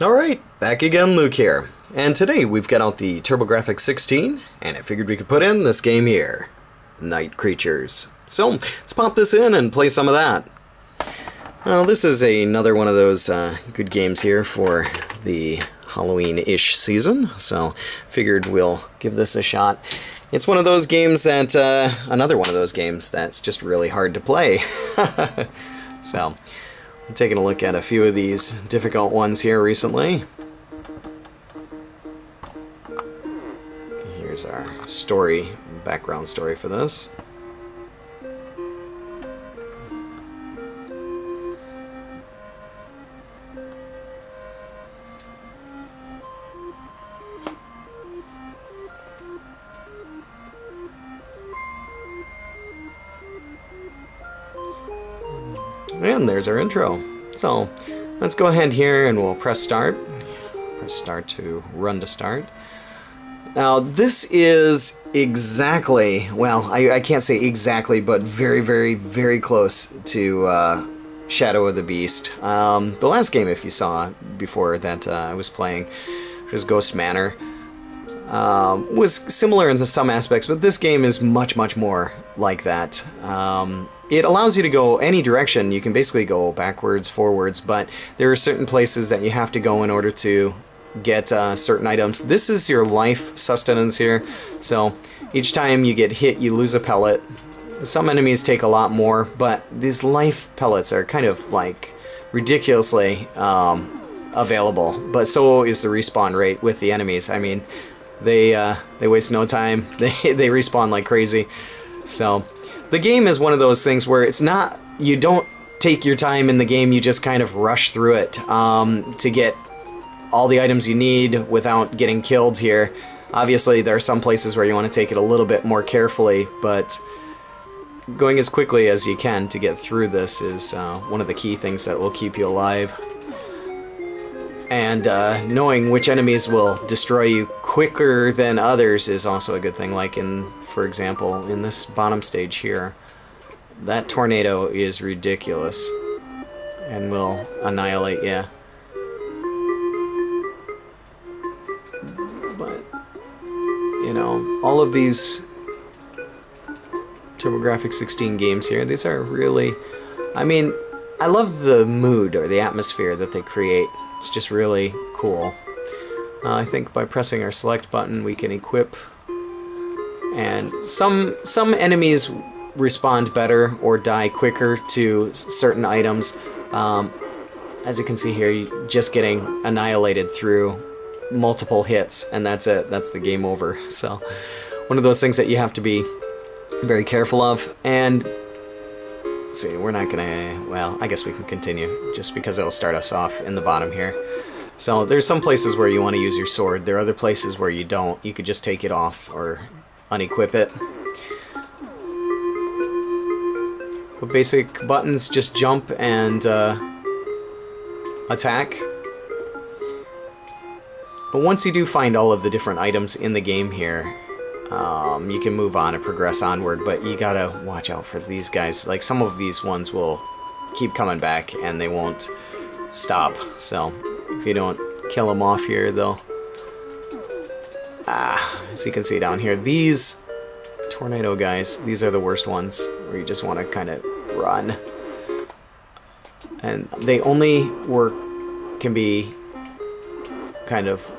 Alright, back again, Luke here. And today we've got out the TurboGrafx 16, and I figured we could put in this game here, Night Creatures. So, let's pop this in and play some of that. Well, this is another one of those good games here for the Halloween-ish season, so figured we'll give this a shot. It's one of those games that, another one of those games that's just really hard to play. So, I'm taking a look at a few of these difficult ones here recently. Here's our story, background story for this. And there's our intro. So let's go ahead here and we'll press start. Press start to run to start. Now this is exactly, well, I can't say exactly, but very, very, very close to Shadow of the Beast. The last game, if you saw before that I was playing, which was Ghost Manor, was similar in some aspects, but this game is much, much more like that. It allows you to go any direction. You can basically go backwards, forwards, but there are certain places that you have to go in order to get certain items. This is your life sustenance here, so each time you get hit you lose a pellet. Some enemies take a lot more, but these life pellets are kind of like ridiculously available, but so is the respawn rate with the enemies. I mean, they waste no time. They respawn like crazy. So the game is one of those things where it's not, you don't take your time in the game, you just kind of rush through it to get all the items you need without getting killed here. Obviously there are some places where you want to take it a little bit more carefully, but going as quickly as you can to get through this is one of the key things that will keep you alive. And knowing which enemies will destroy you quicker than others is also a good thing. Like in, for example, in this bottom stage here, that tornado is ridiculous and will annihilate you. But, you know, all of these TurboGrafx 16 games here, these are really, I mean, I love the mood or the atmosphere that they create. It's just really cool. I think by pressing our select button we can equip, and some enemies respond better or die quicker to certain items. As you can see here, you're just getting annihilated through multiple hits, and that's it. That's the game over. So one of those things that you have to be very careful of. And let's see, we're not gonna, well, I guess we can continue just because it'll start us off in the bottom here. So there's some places where you want to use your sword. There are other places where you don't. You could just take it off or unequip it. With basic buttons, just jump and attack. But once you do find all of the different items in the game here, you can move on and progress onward, but you gotta watch out for these guys. Like, some of these ones will keep coming back and they won't stop. So if you don't kill them off here, though, as you can see down here, these tornado guys, these are the worst ones where you just want to kind of run. And they only can be kind of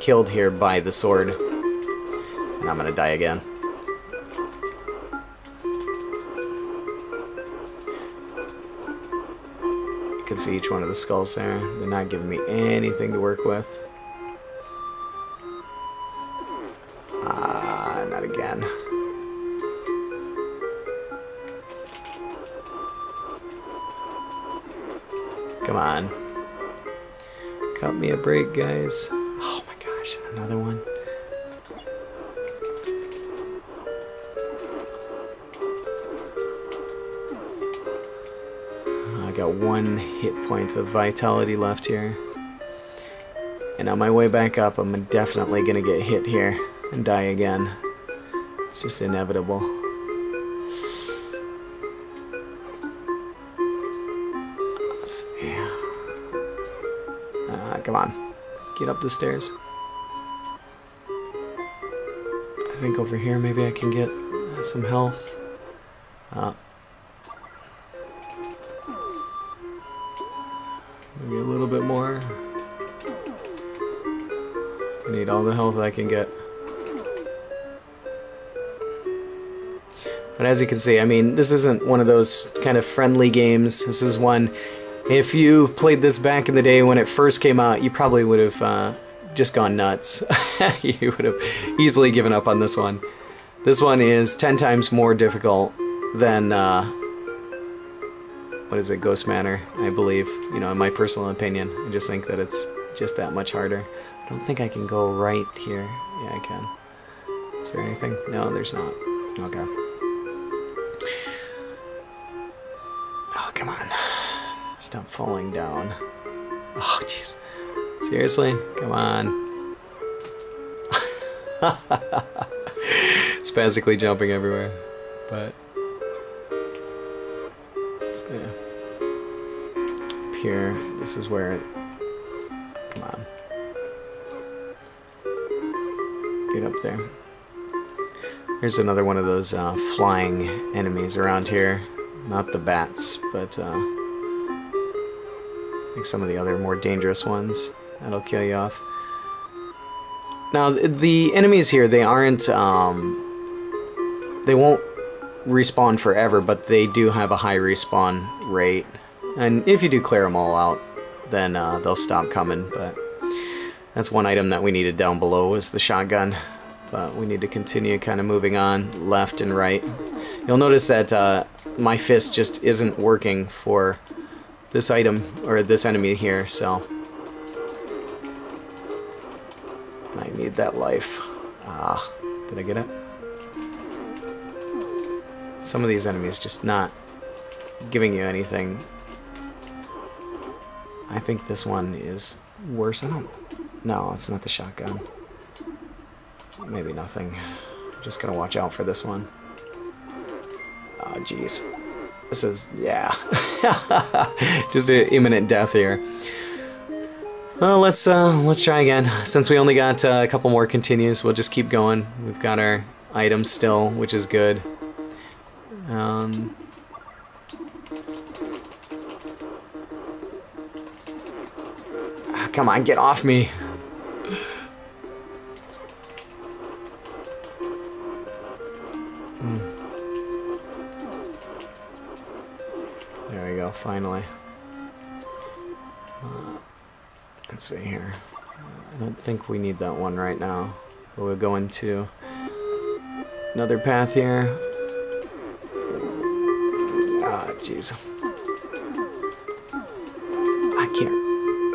killed here by the sword. And I'm gonna die again. You can see each one of the skulls there. They're not giving me anything to work with. Not again. Come on. Cut me a break, guys. Oh my gosh, another one. I got one hit point of vitality left here. And on my way back up, I'm definitely gonna get hit here and die again. It's just inevitable. Let's see. come on. Get up the stairs. I think over here maybe I can get some health. Maybe a little bit more. I need all the health I can get. But as you can see, I mean, this isn't one of those kind of friendly games. This is one, if you played this back in the day when it first came out, you probably would have just gone nuts. You would have easily given up on this one. This one is 10 times more difficult than, what is it, Ghost Manor, I believe. You know, in my personal opinion. I just think that it's just that much harder. I don't think I can go right here. Yeah, I can. Is there anything? No, there's not. Okay. Oh, come on. Stop falling down. Oh, jeez. Seriously? Come on. Spastically jumping everywhere. But... yeah. Up here, this is where it... come on. Get up there. Here's another one of those flying enemies around here. Not the bats, but I think some of the other more dangerous ones. That'll kill you off. Now, the enemies here, they aren't... they won't respawn forever, but they do have a high respawn rate. And if you do clear them all out, then they'll stop coming. But that's one item that we needed down below, is the shotgun. But we need to continue kind of moving on left and right. You'll notice that my fist just isn't working for this item, or this enemy here, so... I need that life. Ah, did I get it? Some of these enemies just not giving you anything. I think this one is worse. I don't... no, it's not the shotgun. Maybe nothing. Just gotta watch out for this one. Oh, jeez. This is... yeah. Just an imminent death here. Well, let's try again. Since we only got a couple more continues, we'll just keep going. We've got our items still, which is good. Come on, get off me. There we go, finally. Let's see here. I don't think we need that one right now. But we'll go into another path here. Ah, jeez. I can't.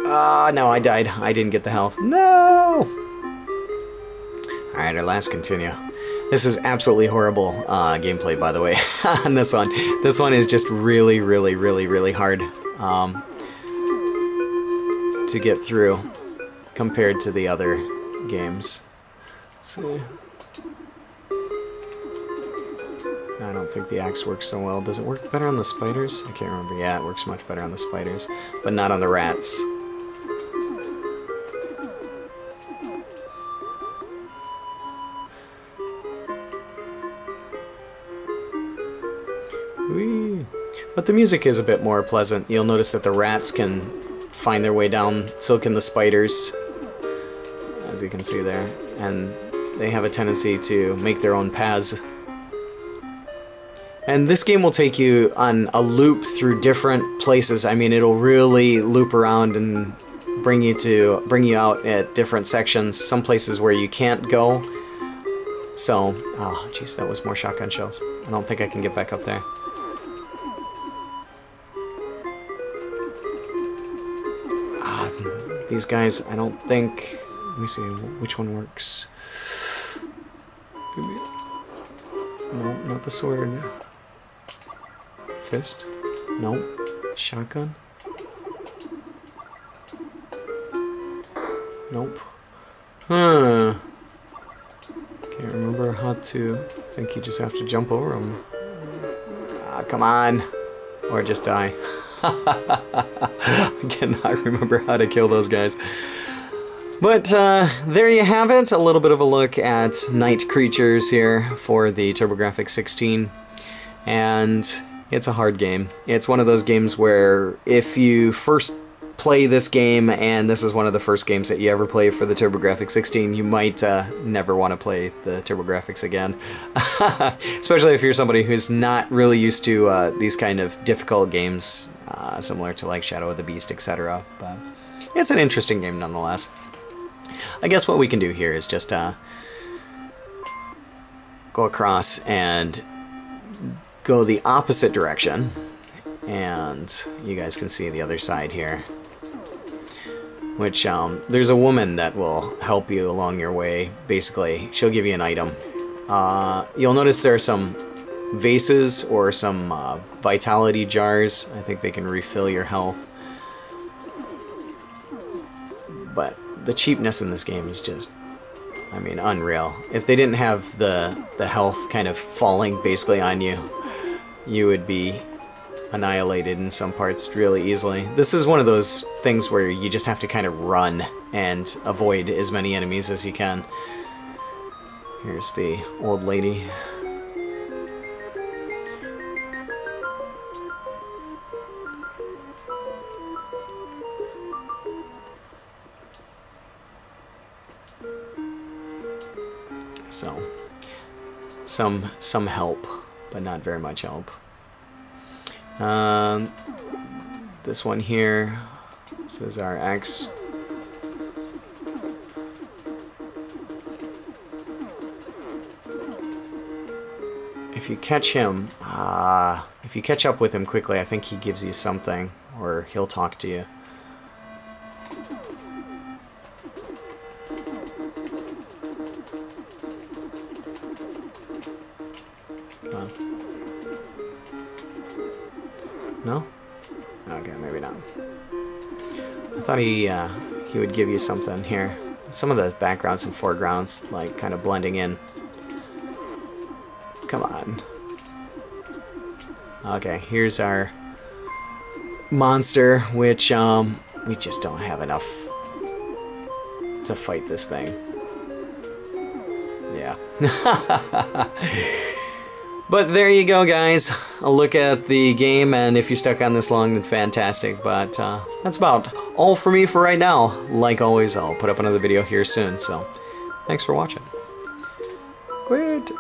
Ah, no, I died. I didn't get the health. No! Alright, our last continue. This is absolutely horrible gameplay, by the way, on this one. This one is just really, really, really, really hard to get through compared to the other games. Let's see. I don't think the axe works so well. Does it work better on the spiders? I can't remember. Yeah, it works much better on the spiders, but not on the rats. Whee! But the music is a bit more pleasant. You'll notice that the rats can find their way down, so can the spiders, as you can see there, and they have a tendency to make their own paths. And this game will take you on a loop through different places. I mean, it'll really loop around and bring you out at different sections, some places where you can't go. So, oh jeez, that was more shotgun shells. I don't think I can get back up there. These guys, I don't think... let me see, which one works? Maybe... no, not the sword. Fist? No. Shotgun? Nope. Huh. Can't remember how to... I think you just have to jump over them. Ah, come on. Or just die. I cannot remember how to kill those guys. But there you have it, a little bit of a look at night creatures here for the TurboGrafx 16. And it's a hard game. It's one of those games where if you first play this game and this is one of the first games that you ever play for the TurboGrafx 16, you might never want to play the TurboGrafx again. Especially if you're somebody who's not really used to these kind of difficult games, similar to like Shadow of the Beast, etc. But it's an interesting game nonetheless. I guess what we can do here is just go across and go the opposite direction, and you guys can see the other side here, which there's a woman that will help you along your way. Basically, she'll give you an item. You'll notice there are some vases or some vitality jars. I think they can refill your health. But the cheapness in this game is just, I mean, unreal. If they didn't have the health kind of falling basically on you, you would be annihilated in some parts really easily. This is one of those things where you just have to kind of run and avoid as many enemies as you can. Here's the old lady. So, some help, but not very much help. This one here, this is our X. If you catch him, if you catch up with him quickly, I think he gives you something, or he'll talk to you. No? Okay, maybe not. I thought he would give you something here. Some of the backgrounds and foregrounds, like, kind of blending in. Come on. Okay, here's our monster, which, we just don't have enough to fight this thing. Yeah. But there you go, guys. A look at the game, and if you stuck on this long, then fantastic. But that's about all for me for right now. Like always, I'll put up another video here soon, so thanks for watching. Quit.